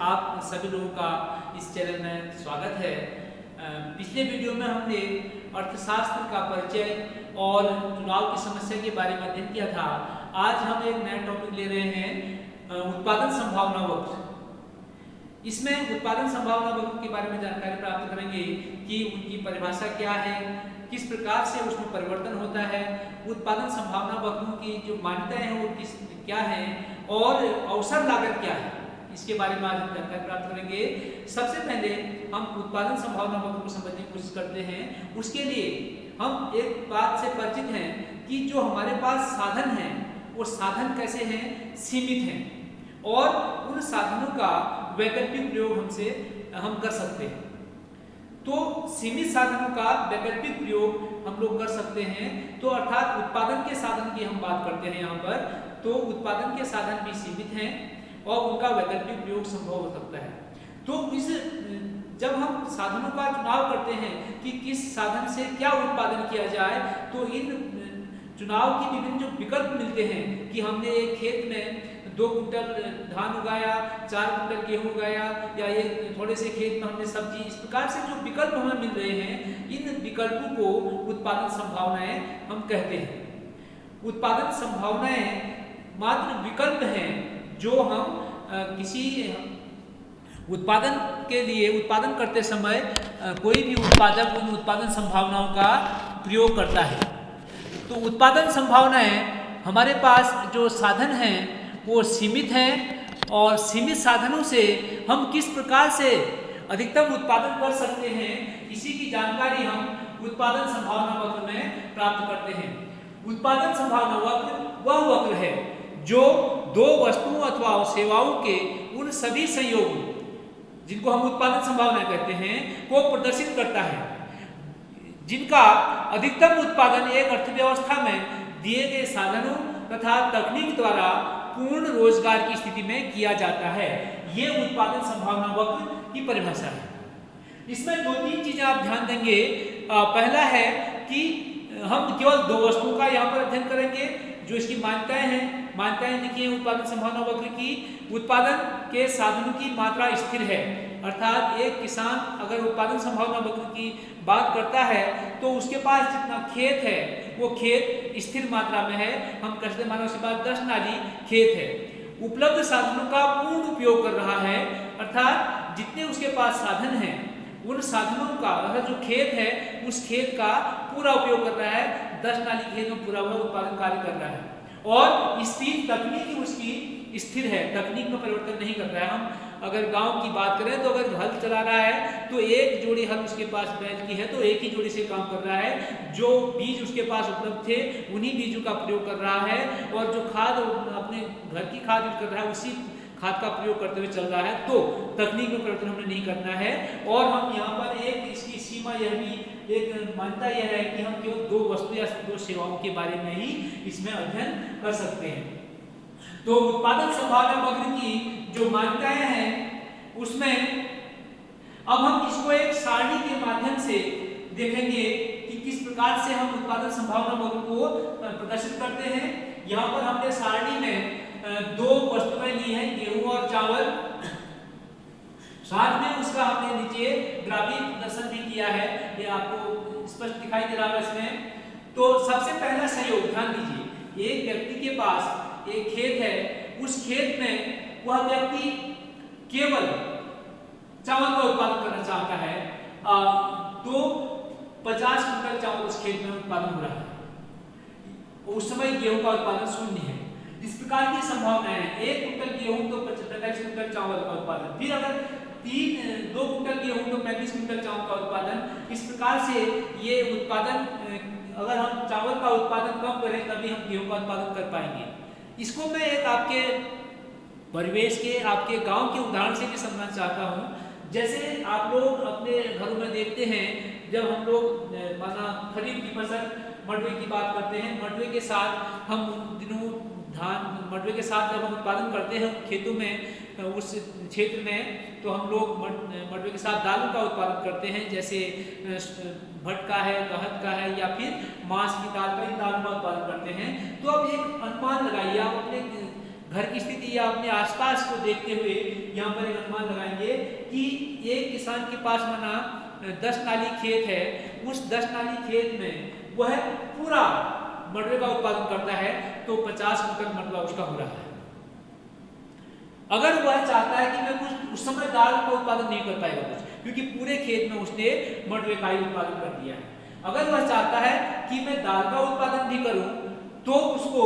आप सभी लोगों का इस चैनल में स्वागत है। पिछले वीडियो में हमने अर्थशास्त्र का परिचय और चुनाव की समस्या के बारे में अध्ययन किया था। आज हम एक नया टॉपिक ले रहे हैं, उत्पादन संभावना वक्र। इसमें उत्पादन संभावना वक्र के बारे में जानकारी प्राप्त करेंगे कि उनकी परिभाषा क्या है, किस प्रकार से उसमें परिवर्तन होता है, उत्पादन संभावना वक्रों की जो मान्यताएं हैं वो किस क्या है और अवसर लागत क्या है, इसके बारे में आज हम जानकारी प्राप्त करेंगे। सबसे पहले हम उत्पादन संभावना वक्र को समझने की कोशिश करते हैं। उसके लिए हम एक बात से परिचित हैं कि जो हमारे पास साधन हैं वो साधन कैसे हैं, सीमित हैं और उन साधनों का वैकल्पिक प्रयोग हम कर सकते हैं। तो सीमित साधनों का वैकल्पिक प्रयोग हम लोग कर सकते हैं। तो अर्थात उत्पादन के साधन की हम बात करते हैं यहाँ पर, तो उत्पादन के साधन भी सीमित हैं और उनका वैकल्पिक प्रयोग संभव हो सकता है। तो जब हम साधनों का चुनाव करते हैं कि किस साधन से क्या उत्पादन किया जाए, तो इन चुनाव की विभिन्न जो विकल्प मिलते हैं कि हमने एक खेत में 2 कुंटल धान उगाया, 4 कुंटल गेहूं उगाया, या ये थोड़े से खेत में हमने सब्जी, इस प्रकार से जो विकल्प हमें मिल रहे हैं, इन विकल्पों को उत्पादन संभावनाएं हम कहते हैं। उत्पादन संभावनाएं मात्र विकल्प हैं जो हम किसी उत्पादन के लिए उत्पादन करते समय कोई भी उत्पादक उन उत्पादन संभावनाओं का प्रयोग करता है। तो उत्पादन संभावनाएं हमारे पास जो साधन हैं वो सीमित हैं और सीमित साधनों से हम किस प्रकार से अधिकतम उत्पादन कर सकते हैं, इसी की जानकारी हम उत्पादन संभावना वक्र में प्राप्त करते हैं। उत्पादन संभावना वक्र वह वक्र है जो दो वस्तुओं अथवा सेवाओं के उन सभी संयोगों, जिनको हम उत्पादन संभावना कहते हैं, को प्रदर्शित करता है, जिनका अधिकतम उत्पादन एक अर्थव्यवस्था में दिए गए साधनों तथा तकनीक द्वारा पूर्ण रोजगार की स्थिति में किया जाता है। ये उत्पादन संभावना वक्र की परिभाषा है। इसमें 2-3 चीजें आप ध्यान देंगे। पहला है कि हम केवल 2 वस्तुओं का यहाँ पर अध्ययन करेंगे जो इसकी मान्यताएं हैं। मान्यताएं लिखी है उत्पादन संभावना वक्र की। उत्पादन के साधनों की मात्रा स्थिर है, अर्थात एक किसान अगर उत्पादन संभावना वक्र की बात करता है तो उसके पास जितना खेत है वो खेत स्थिर मात्रा में है। हम कहते मानो उसके पास 10 नाली खेत है, उपलब्ध साधनों का पूर्ण उपयोग कर रहा है, अर्थात जितने उसके पास साधन हैं उन साधनों का, अगर जो खेत है उस खेत का पूरा उपयोग कर रहा है। 10 नाली खेत में पूरा हुआ उत्पादन कार्य कर रहा है और स्पीड तकनीक उसकी स्थिर है, तकनीक में परिवर्तन नहीं कर रहा है। हम अगर गांव की बात करें तो अगर हल चला रहा है तो एक जोड़ी हल उसके पास बैल की है तो एक ही जोड़ी से काम कर रहा है। जो बीज उसके पास उपलब्ध थे उन्हीं बीजों का प्रयोग कर रहा है और जो खाद अपने घर की खाद यूज कर रहा है उसी खाद का प्रयोग करते हुए चल रहा है। तो तकनीक में परिवर्तन हमें नहीं करना है। और हम यहाँ पर एक इसकी सीमा, यह भी एक मान्यता यह है कि हम केवल 2 वस्तु या 2 सेवाओं के बारे में ही इसमें अध्ययन कर सकते हैं। तो उत्पादन संभावना वक्र की जो मान्यताएं हैं उसमें अब हम इसको एक सारणी के माध्यम से देखेंगे कि किस प्रकार से हम उत्पादन संभावना वक्र को प्रदर्शित करते हैं। यहाँ पर हमने सारणी में 2 वस्तुएं ली हैं, गेहूं और चावल, साथ में उसका हमने नीचे ग्राफिक प्रदर्शन भी किया है, ये आपको स्पष्ट दिखाई दे रहा है इसमें। तो सबसे पहला संयोग ध्यान दीजिए, एक व्यक्ति के पास एक खेत है, उस खेत में वह व्यक्ति केवल चावल का उत्पादन करना चाहता है, तो 50 कुंटल चावल उस खेत में उत्पादन हो रहा है। उस समय गेहूं का उत्पादन 0 है। इस प्रकार की संभावना है, 1 कुंटल गेहूं तो 35 कुंटल चावल का उत्पादन, फिर अगर 2 कुंटल गेहूं तो 35 कुंटल चावल का उत्पादन। इस प्रकार से ये उत्पादन, अगर हम चावल का उत्पादन कम करें तभी हम गेहूं का उत्पादन कर पाएंगे। इसको मैं एक आपके परिवेश के, आपके गांव के उदाहरण से भी समझना चाहता हूँ। जैसे आप लोग अपने घरों में देखते हैं, जब हम लोग माना खरीफ की फसल मडवे की बात करते हैं, मडवे के साथ हम उन दिनों मडवे के साथ जब हम उत्पादन करते हैं खेतों में, उस क्षेत्र में, तो हम लोग मडवे के साथ दालों का उत्पादन करते हैं, जैसे भट का है, गहत का है, या फिर मांस की दाल का, इन दालों का उत्पादन करते हैं। तो अब एक अनुमान लगाइए आप अपने घर की स्थिति या अपने आसपास को देखते हुए यहाँ पर एक अनुमान लगाएंगे कि एक किसान के पास माना 10 नाली खेत है, उस 10 नाली खेत में वह पूरा मडवे का उत्पादन करता है तो 50 कुंटल मडवा उसका हो रहा है। अगर वह चाहता है कि मैं कुछ उस समय दाल का उत्पादन नहीं कर पाएगा कुछ, क्योंकि पूरे खेत में उसने मडवे का ही उत्पादन कर दिया है। अगर वह चाहता है कि मैं दाल का उत्पादन भी करूं तो उसको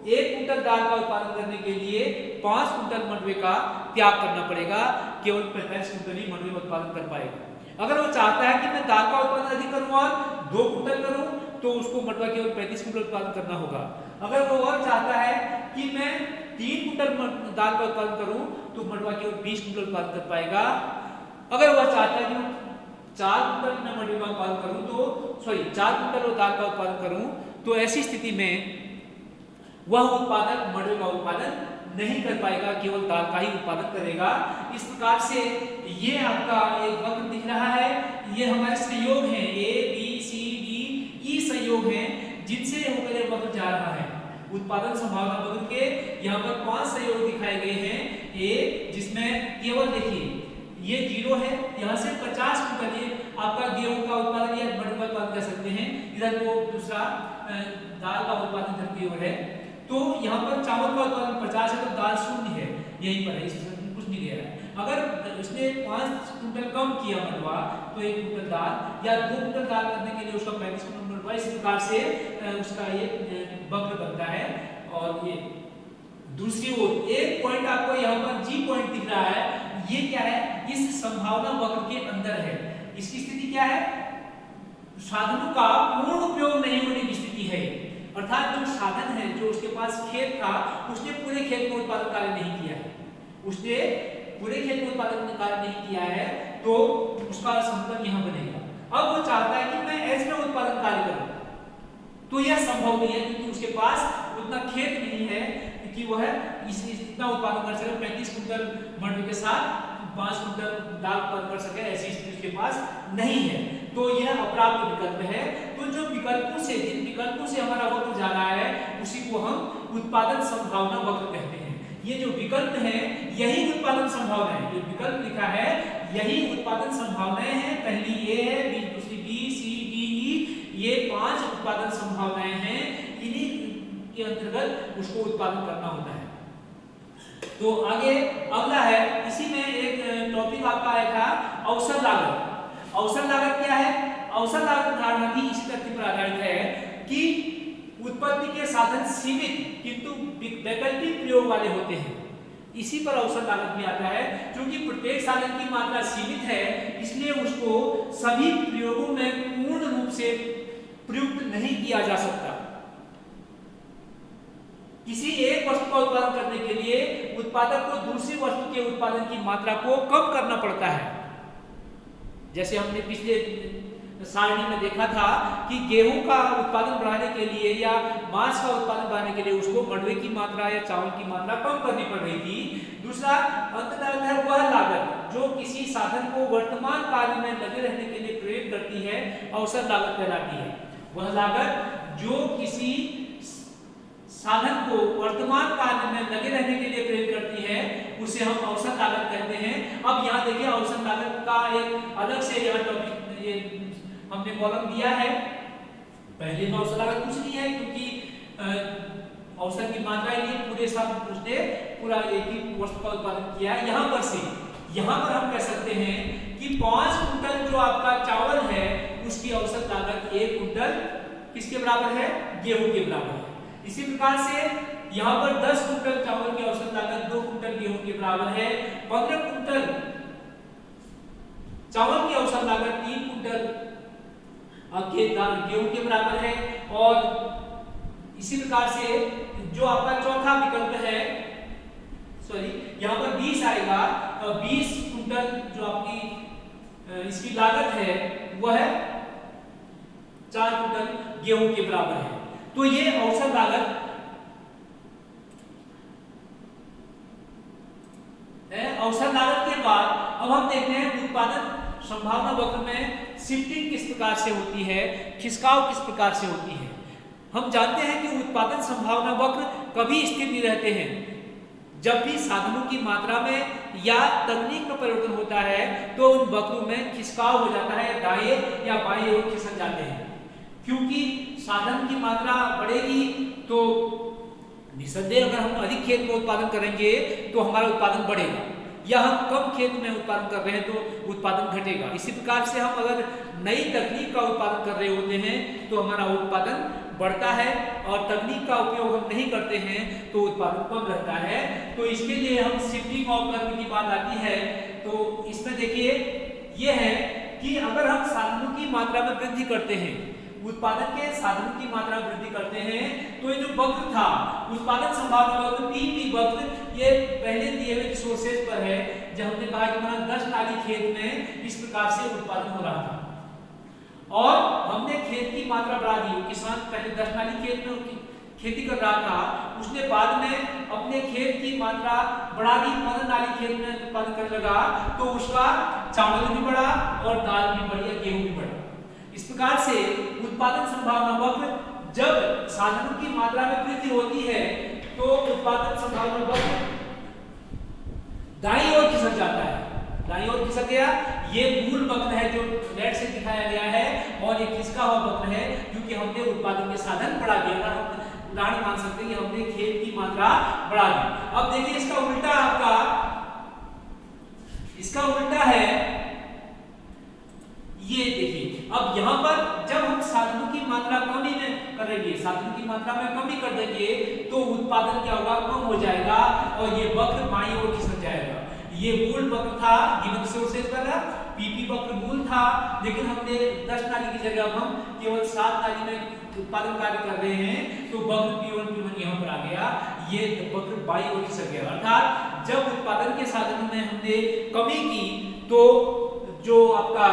1 कुंटल दाल का उत्पादन करने के लिए 5 कुंटल मडवे का त्याग करना पड़ेगा, केवल 45 कुंटल ही मडवे का उत्पादन कर पाएगा। अगर वो चाहता है कि मैं दाल का उत्पादन अधिक करूं और 2 कुंटल करूं तो उसको मडवा केवल 35 कुंटल उत्पादन करना होगा। अगर वो और चाहता है कि मैं 3 कुंटल दाल का उत्पादन करूं तो मडवा केवल 20 कुंटल उत्पादन कर पाएगा। अगर वह चाहता है कि 4 कुंटल मैं मडवे का उत्पादन करूं तो 4 कुंटल दाल का उत्पादन करूं तो ऐसी स्थिति में वह उत्पादक मडवे का उत्पादन नहीं कर पाएगा, केवल दाल का ही उत्पादन करेगा। इस प्रकार से ये आपका एक वक्र दिख रहा है, ये हमारे संयोग हैं, A B C D E संयोग हैं जिनसे होकर ये वक्र जा रहा है। उत्पादन संभावना वक्र के यहाँ पर 5 संयोग दिखाए गए हैं। ए जिसमें केवल देखिए ये 0 है, यहाँ से 50 कुंटल ये आपका गेहूं का उत्पादन या मडवे का उत्पादन कर सकते हैं। इधर वो दूसरा दाल का उत्पादन इधर की ओर है, तो यहाँ पर चावल का उत्पादन 50 है तो दाल 0 है, यहीं पर है, इसमें कुछ नहीं गया है। अगर उसने 5 कुंटल कम किया मडवा तो 1 कुंटल दाल या 2 कुंटल दाल करने के लिए उसका 35 कुंटल मडवा, इस प्रकार से उसका ये वक्र बनता है। और ये दूसरी ओर एक पॉइंट आपको यहाँ पर जी पॉइंट दिख रहा है, ये क्या है, इस संभावना वक्र के अंदर है। इसकी स्थिति क्या है, साधनों का पूर्ण उपयोग नहीं होने की स्थिति है, अर्थात जो साधन है जो उसके पास खेत था उसने पूरे खेत में उत्पादन कार्य नहीं किया है, उसने पूरे खेत में उत्पादन कार्य नहीं किया है तो उसका समतल यहाँ बनेगा। अब वो चाहता है कि मैं ऐसे में उत्पादन कार्य करूं तो यह संभव नहीं है, क्योंकि उसके पास उतना खेत नहीं है कि वह इतना उत्पादन कर सके। 35 कुंटल मडवे के साथ 5 कुंटल दाल उत्पादन कर सके, ऐसी स्थिति उसके पास नहीं है, तो यह अप्राप्त विकल्प है। तो जो विकल्पों से जिन विकल्पों से हमारा वक्र जा रहा है उसी को हम उत्पादन संभावना वक्र कहते हैं। ये जो विकल्प है यही उत्पादन संभावना है, जो विकल्प लिखा है यही उत्पादन संभावनाएं हैं। पहली ए है, दूसरी बी सी डी ई, ये 5 उत्पादन संभावनाएं हैं, इन्हीं के अंतर्गत उसको उत्पादन करना होता है। तो आगे अगला है, इसी में एक टॉपिक आपका आया था अवसर लागत। अवसर लागत क्या है, अवसर लागत धारणा भी इसी तथ्य पर आधारित है कि उत्पत्ति के साधन सीमित किंतु वैकल्पिक प्रयोग वाले होते हैं, इसी पर अवसर लागत में आता है। क्योंकि प्रत्येक साधन की मात्रा सीमित है इसलिए उसको सभी प्रयोगों में पूर्ण रूप से प्रयुक्त नहीं किया जा सकता। किसी एक वस्तु का उत्पादन करने के लिए उत्पादक को दूसरी वस्तु के उत्पादन की मात्रा को कम करना पड़ता है। जैसे हमने पिछले सारणी में देखा था कि गेहूं का उत्पादन बढ़ाने के लिए या मांस का उत्पादन बढ़ाने के लिए उसको मडवे की मात्रा या चावल की मात्रा कम करनी पड़ रही थी। दूसरा अंततः है वह लागत जो किसी साधन को वर्तमान कार्य में लगे रहने के लिए प्रेरित करती है, अवसर लागत कहलाती है। वह लागत जो किसी साधन को वर्तमान कार्य में लगे रहने के लिए प्रेरित करती है उसे हम अवसर लागत कहते हैं। अब यहाँ देखिए अवसर लागत का एक अलग से यहाँ टॉपिक ये हमने कॉलम दिया है। पहले में अवसर लागत कुछ नहीं है क्योंकि अवसर की मात्रा लिए पूरे साथ उसने पूरा एक ही वस्तु का उत्पादन किया है। यहाँ पर से यहाँ पर हम कह सकते हैं कि 5 कुंटल जो आपका चावल है उसकी औसत लागत 1 कुंटल किसके बराबर है, गेहूं के बराबर है। इसी प्रकार से यहाँ पर 10 कुंटल चावल की औसत लागत 2 कुंटल गेहूं के बराबर है। 15 कुंटल चावल की औसत लागत 3 कुंटल गेहूं के बराबर है। और इसी प्रकार से जो आपका चौथा विकल्प है, यहाँ पर 20 आएगा, 20 कुंटल जो आपकी इसकी लागत है वह 4 कुंटल गेहूं के बराबर है। तो ये औसत लागत है। औसत लागत के बाद अब हम देखते हैं उत्पादन संभावना वक्र में शिफ्टिंग किस प्रकार से होती है, खिसकाव किस प्रकार से होती है। हम जानते हैं कि उत्पादन संभावना वक्र कभी स्थिर नहीं रहते हैं। जब भी साधनों की मात्रा में या तकनीक में परिवर्तन होता है तो उन वक्रों में खिसकाव हो जाता है, दाएं या बाएं ओर खिसक जाते हैं। क्योंकि साधन की मात्रा बढ़ेगी तो निसंदेह अगर हम अधिक खेत में उत्पादन करेंगे तो हमारा उत्पादन बढ़ेगा, या हम कम खेत में उत्पादन कर रहे हैं तो उत्पादन घटेगा। इसी प्रकार से हम अगर नई तकनीक का उत्पादन कर रहे होते हैं तो हमारा उत्पादन बढ़ता है, और तकनीक का उपयोग हम नहीं करते हैं तो उत्पादन कम रहता है। तो इसके लिए हम शिफ्टिंग ऑफ कर्व की बात आती है। तो इसमें देखिए ये है कि अगर हम साधनों की मात्रा में वृद्धि करते हैं, उत्पादन के साधनों की मात्रा में वृद्धि करते हैं, तो ये जो वक्र था उत्पादन संभावना वक्र पीपी वक्र, ये पहले दिए हुए रिसोर्सेज पर है। जब हमने कहा कि हमारा 10 नाली खेत में इस प्रकार से उत्पादन हो रहा था और हमने खेत की मात्रा बढ़ा दी। किसान पहले 10 नाली खेत में खेती कर रहा था, उसने बाद में अपने खेत की मात्रा बढ़ा दी, 15 नाली खेत में उत्पादन करने लगा, तो उसका चावल भी बढ़ा और दाल भी बढ़ी, गेहूं भी बढ़ा। इस प्रकार से उत्पादन संभावना वक्र, जब साधनों की मात्रा में वृद्धि होती है तो उत्पादन संभावना वक्र दाईं ओर खिसक जाता है। दाईं ओर खिसक गया, ये मूल वक्र है जो नेट से दिखाया गया है, और ये किसका हुआ वक्र है क्योंकि हमने उत्पादन के साधन बढ़ा दिया। हम उदाहरण मान सकते हैं कि हमने खेत की मात्रा बढ़ा दी। अब देखिए इसका उल्टा, इसका उल्टा है, ये देखिए अब यहां पर जब हम साधनों की मात्रा कमी में करेंगे, साधनों की मात्रा में कमी कर देंगे तो उत्पादन क्या होगा, कम हो जाएगा और ये वक्र बाईं ओर खिसक जाएगा। ये मूल वक्र था गिवन रिसोर्सेज वाला, पीपी वक्र मूल था, लेकिन हमने 10 नाली की जगह अब हम केवल 7 नाली में उत्पादन कार्य कर रहे हैं, तो वक्र P1 यहां पर आ गया, ये वक्र बाईं ओर खिसक गया। अर्थात जब उत्पादन के साधन में हमने कमी की तो जो आपका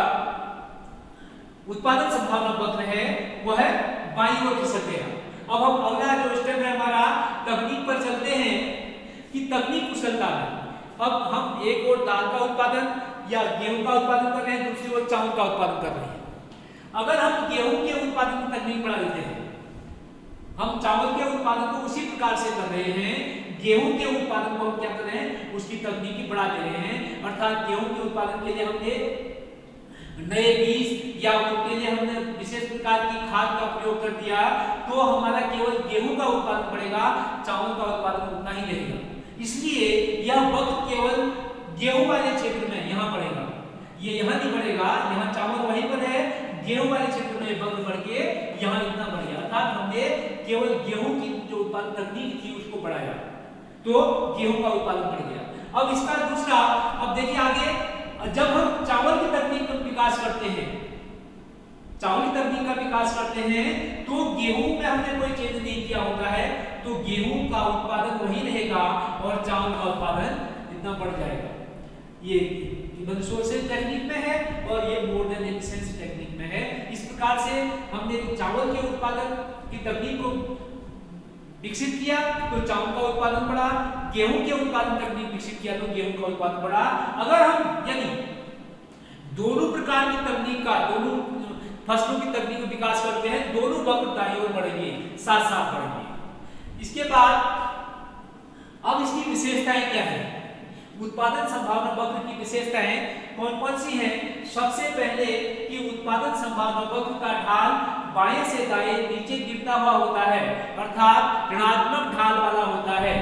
उत्पादन संभावना वक्र है वह बाईं ओर खिसक गया। अब हम अगला जो स्टेप है हमारा, तकनीक पर चलते हैं कि तकनीक कुशलता में अब हम एक और दाल का उत्पादन या गेहूं का उत्पादन कर रहे हैं, दूसरी ओर चावल का उत्पादन कर रहे हैं। अगर हम गेहूं के उत्पादन की तकनीक बढ़ा देते हैं, हम चावल के उत्पादन को उसी प्रकार से कर रहे हैं, गेहूं के उत्पादन को हम क्या कर रहे हैं, उसकी तकनीकी बढ़ा दे रहे हैं। अर्थात गेहूं के उत्पादन के लिए हमने नए बीज या उनके लिए हमने विशेष प्रकार की खाद का प्रयोग कर दिया, तो हमारा केवल गेहूं का उत्पादन बढ़ेगा, चावल का उत्पादन उतना ही रहेगा। इसलिए यह वक्र केवल गेहूं वाले क्षेत्र में यहां बढ़ेगा, ये यहां नहीं बढ़ेगा, यहां चावल वहीं पर है, गेहूं वाले क्षेत्र में वक्र बढ़ के यहां इतना बढ़ गया। अर्थात हमने केवल गेहूं की जो उत्पादन तकनीक थी उसको बढ़ाया, तो गेहूं का उत्पादन बढ़ गया। अब इसका दूसरा, अब देखिए आगे, जब हम चावल की तकनीक का विकास करते हैं, चावल की तकनीक का विकास करते हैं, तो गेहूं में हमने कोई चेंज नहीं किया होता है, तो गेहूं का उत्पादन वही रहेगा और चावल का उत्पादन इतना बढ़ जाएगा। ये रिसोर्सेज टेक्निक में है और ये मोर देन एफिशिएंसी टेक्निक में है। इस प्रकार से हमने चावल के उत्पादन की तकनीक को विकसित किया तो चावल का उत्पादन बढ़ा, गेहूं के उत्पादन तकनीक विकसित किया तो गेहूं का उत्पादन बढ़ा। अगर हम यानी दोनों प्रकार की तकनीक का, दोनों फसलों की तकनीक का विकास करते हैं, दोनों वक्र दाईं ओर बढ़ेंगे, साथ साथ बढ़ेंगे। इसके बाद अब इसकी विशेषताएं क्या है, उत्पादन संभावना वक्र की विशेषताएं कौन कौन सी हैं। सबसे पहले कि उत्पादन संभावना वक्र का ढाल बाएं से दाएं नीचे गिरता हुआ होता है, अर्थात ऋणात्मक ढाल वाला होता है।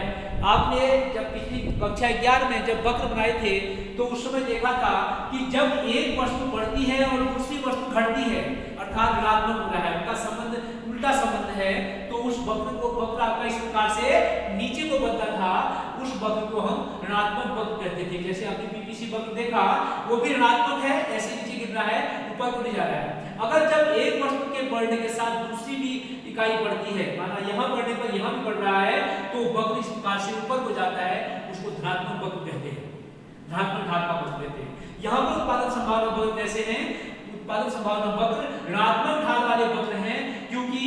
आपने जब पिछली कक्षा 11 में जब वक्र बनाए थे तो उस समय देखा था कि जब एक वस्तु बढ़ती है और दूसरी वस्तु घटती है, अर्थात ऋणात्मक हो रहा है, उनका संबंध उल्टा संबंध है, तो उस वक्र को, वक्र आपका इस प्रकार से नीचे को बढ़ता था, उस वक्र को हम ऋणात्मक वक्र कहते थे। जैसे आपने पीपीसी वक्र देखा, वो भी ऋणात्मक है, ऐसे नीचे गिर रहा है, ऊपर को नहीं जा रहा है। अगर जब एक वस्तु के बढ़ने के साथ दूसरी भी इकाई बढ़ती है, माना यहाँ बढ़ने पर यहाँ भी बढ़ रहा है, तो वक्र इस प्रकार से ऊपर को जाता है, उसको धनात्मक वक्र कहते हैं, धनात्मक ढाल का वक्र कहते हैं। यहाँ पर उत्पादन संभावना वक्र कैसे हैं, उत्पादन संभावना वक्र ऋणात्मक ढाल वाले वक्र हैं, क्योंकि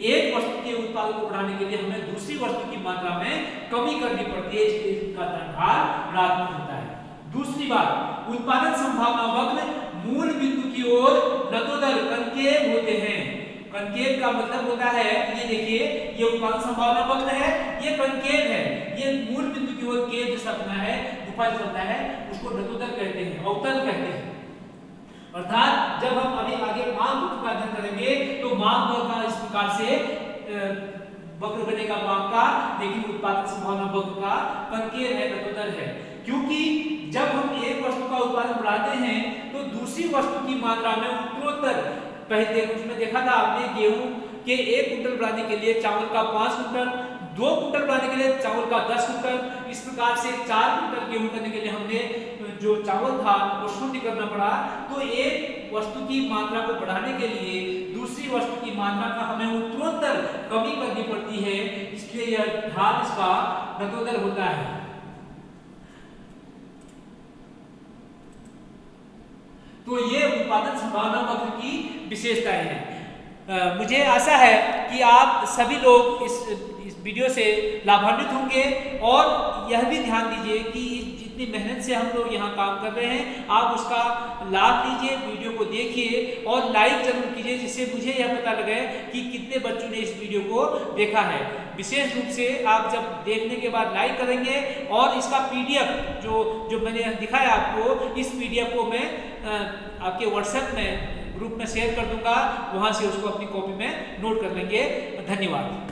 एक वस्तु के उत्पादन को बढ़ाने के लिए हमें दूसरी वस्तु की मात्रा में कमी करनी पड़ती है, इसलिए इसका ढाल ऋणात्मक होता है। दूसरी बात, उत्पादन संभावना वक्र मूल बिंदु की ओर नतोदर कनकेव होते हैं। कनकेव का मतलब होता है, ये देखिए ये उत्पादन संभावना वक्र है, ये कनकेव है, ये मूल बिंदु की ओर केव जैसा बना है, गुफा जैसा बनता है, उसको धतोदर कहते हैं, अवतल कहते हैं। अर्थात जब हम अभी आगे मांग वक्र का अध्ययन करेंगे तो मांग वक्र का इस प्रकार से वक्र बनेगा मांग का, लेकिन उत्पादन संभावना वक्र का कनकेव है, धतोदर है। क्योंकि जब हम एक वस्तु का उत्पादन बढ़ाते हैं तो दूसरी वस्तु की मात्रा में उत्तरोत्तर, पहले उसमें देखा था आपने गेहूं के 1 कुंटल बढ़ाने के लिए चावल का 5 कुंटल, 2 कुंटल बढ़ाने के लिए चावल का 10 कुंटल, इस प्रकार से 4 कुंटल गेहूं करने के लिए हमने जो चावल था वो शून्य करना पड़ा। तो एक वस्तु की मात्रा को बढ़ाने के लिए दूसरी वस्तु की मात्रा का हमें उत्तरोत्तर कमी करनी पड़ती है, इसलिए यह ढाल इसका धतोदर होता है। तो ये उत्पादन संभावना वक्र की विशेषताएं हैं। मुझे आशा है कि आप सभी लोग इस वीडियो से लाभान्वित होंगे और यह भी ध्यान दीजिए कि जितनी मेहनत से हम लोग यहाँ काम कर रहे हैं आप उसका लाभ लीजिए, वीडियो को देखिए और लाइक जरूर कीजिए, जिससे मुझे यह पता लगे कि कितने बच्चों ने इस वीडियो को देखा है। विशेष रूप से आप जब देखने के बाद लाइक करेंगे और इसका पीडीएफ जो मैंने दिखाया आपको, इस पीडीएफ को मैं आपके व्हाट्सएप में ग्रुप में शेयर कर दूंगा, वहां से उसको अपनी कॉपी में नोट कर लेंगे। धन्यवाद।